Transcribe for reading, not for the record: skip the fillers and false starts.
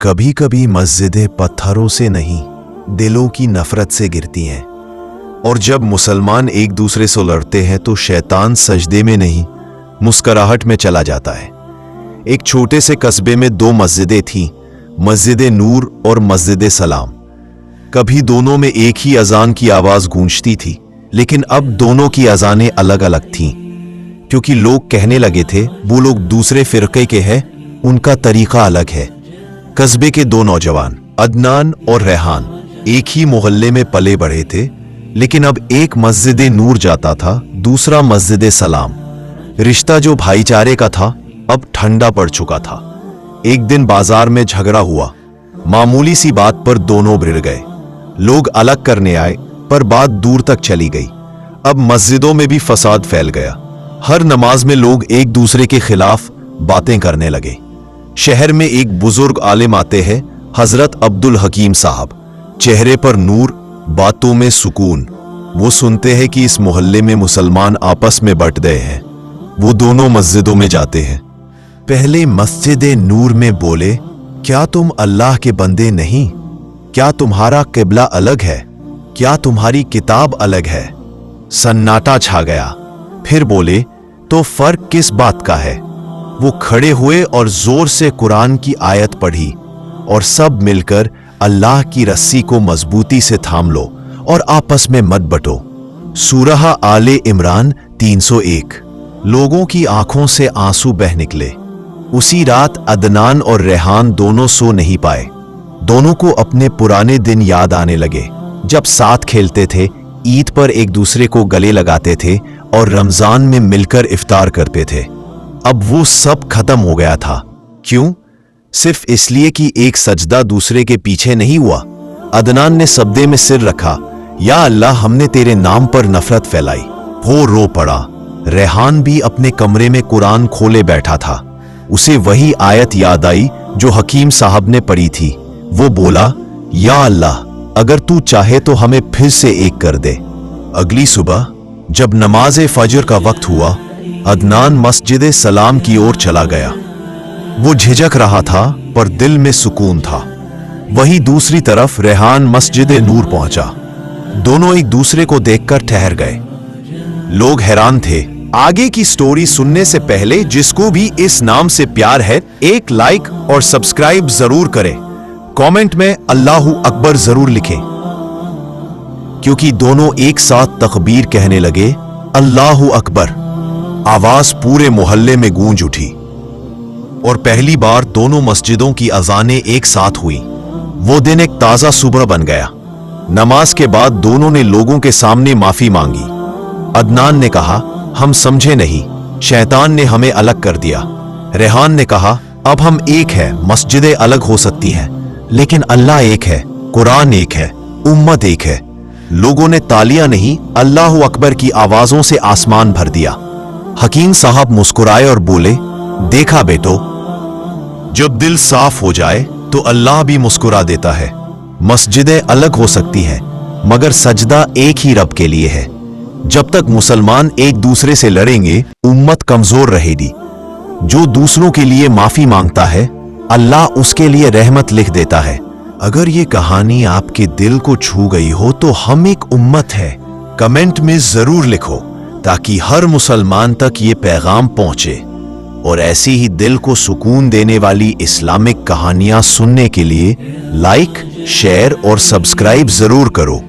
कभी कभी मस्जिदें पत्थरों से नहीं, दिलों की नफरत से गिरती हैं। और जब मुसलमान एक दूसरे से लड़ते हैं तो शैतान सजदे में नहीं, मुस्कुराहट में चला जाता है। एक छोटे से कस्बे में दो मस्जिदें थीं, मस्जिद नूर और मस्जिद सलाम। कभी दोनों में एक ही अजान की आवाज गूंजती थी, लेकिन अब दोनों की अजानें अलग अलग थीं, क्योंकि लोग कहने लगे थे वो लोग दूसरे फिरके के हैं, उनका तरीका अलग है। कस्बे के दो नौजवान अदनान और रेहान एक ही मोहल्ले में पले बढ़े थे, लेकिन अब एक मस्जिद नूर जाता था, दूसरा मस्जिद सलाम। रिश्ता जो भाईचारे का था अब ठंडा पड़ चुका था। एक दिन बाजार में झगड़ा हुआ, मामूली सी बात पर दोनों भिड़ गए। लोग अलग करने आए, पर बात दूर तक चली गई। अब मस्जिदों में भी फसाद फैल गया। हर नमाज में लोग एक दूसरे के खिलाफ बातें करने लगे। शहर में एक बुजुर्ग आलिम आते हैं, हजरत अब्दुल हकीम साहब। चेहरे पर नूर, बातों में सुकून। वो सुनते हैं कि इस मोहल्ले में मुसलमान आपस में बट गए हैं। वो दोनों मस्जिदों में जाते हैं। पहले मस्जिद नूर में बोले, क्या तुम अल्लाह के बंदे नहीं? क्या तुम्हारा किबला अलग है? क्या तुम्हारी किताब अलग है? सन्नाटा छा गया। फिर बोले, तो फर्क किस बात का है? वो खड़े हुए और जोर से कुरान की आयत पढ़ी, और सब मिलकर अल्लाह की रस्सी को मजबूती से थाम लो और आपस में मत बटो। सूरह आले इमरान 301। लोगों की आंखों से आंसू बह निकले। उसी रात अदनान और रेहान दोनों सो नहीं पाए। दोनों को अपने पुराने दिन याद आने लगे, जब साथ खेलते थे, ईद पर एक दूसरे को गले लगाते थे और रमजान में मिलकर इफ्तार करते थे। अब वो सब खत्म हो गया था। क्यों? सिर्फ इसलिए कि एक सजदा दूसरे के पीछे नहीं हुआ। अदनान ने सब्दे में सिर रखा, या अल्लाह, हमने तेरे नाम पर नफरत फैलाई। वो रो पड़ा। रेहान भी अपने कमरे में कुरान खोले बैठा था। उसे वही आयत याद आई जो हकीम साहब ने पढ़ी थी। वो बोला, या अल्लाह, अगर तू चाहे तो हमें फिर से एक कर दे। अगली सुबह जब नमाज फजर का वक्त हुआ, अदनान मस्जिद सलाम की ओर चला गया। वो झिझक रहा था, पर दिल में सुकून था। वहीं दूसरी तरफ रेहान मस्जिद नूर पहुंचा। दोनों एक दूसरे को देखकर ठहर गए। लोग हैरान थे। आगे की स्टोरी सुनने से पहले जिसको भी इस नाम से प्यार है, एक लाइक और सब्सक्राइब जरूर करें। कमेंट में अल्लाहू अकबर जरूर लिखें, क्योंकि दोनों एक साथ तकबीर कहने लगे, अल्लाहू अकबर। आवाज पूरे मोहल्ले में गूंज उठी और पहली बार दोनों मस्जिदों की अजानें एक साथ हुई। वो दिन एक ताजा सुबह बन गया। नमाज के बाद दोनों ने लोगों के सामने माफी मांगी। अदनान ने कहा, हम समझे नहीं, शैतान ने हमें अलग कर दिया। रेहान ने कहा, अब हम एक है। मस्जिदें अलग हो सकती हैं, लेकिन अल्लाह एक है, कुरान एक है, उम्मत एक है। लोगों ने तालियां नहीं, अल्लाहू अकबर की आवाजों से आसमान भर दिया। हकीम साहब मुस्कुराए और बोले, देखा बेटो, जब दिल साफ हो जाए तो अल्लाह भी मुस्कुरा देता है। मस्जिदें अलग हो सकती हैं, मगर सजदा एक ही रब के लिए है। जब तक मुसलमान एक दूसरे से लड़ेंगे, उम्मत कमजोर रहेगी। जो दूसरों के लिए माफी मांगता है, अल्लाह उसके लिए रहमत लिख देता है। अगर ये कहानी आपके दिल को छू गई हो तो हम एक उम्मत है, कमेंट में जरूर लिखो, ताकि हर मुसलमान तक ये पैगाम पहुंचे। और ऐसी ही दिल को सुकून देने वाली इस्लामिक कहानियां सुनने के लिए लाइक, शेयर और सब्सक्राइब जरूर करो।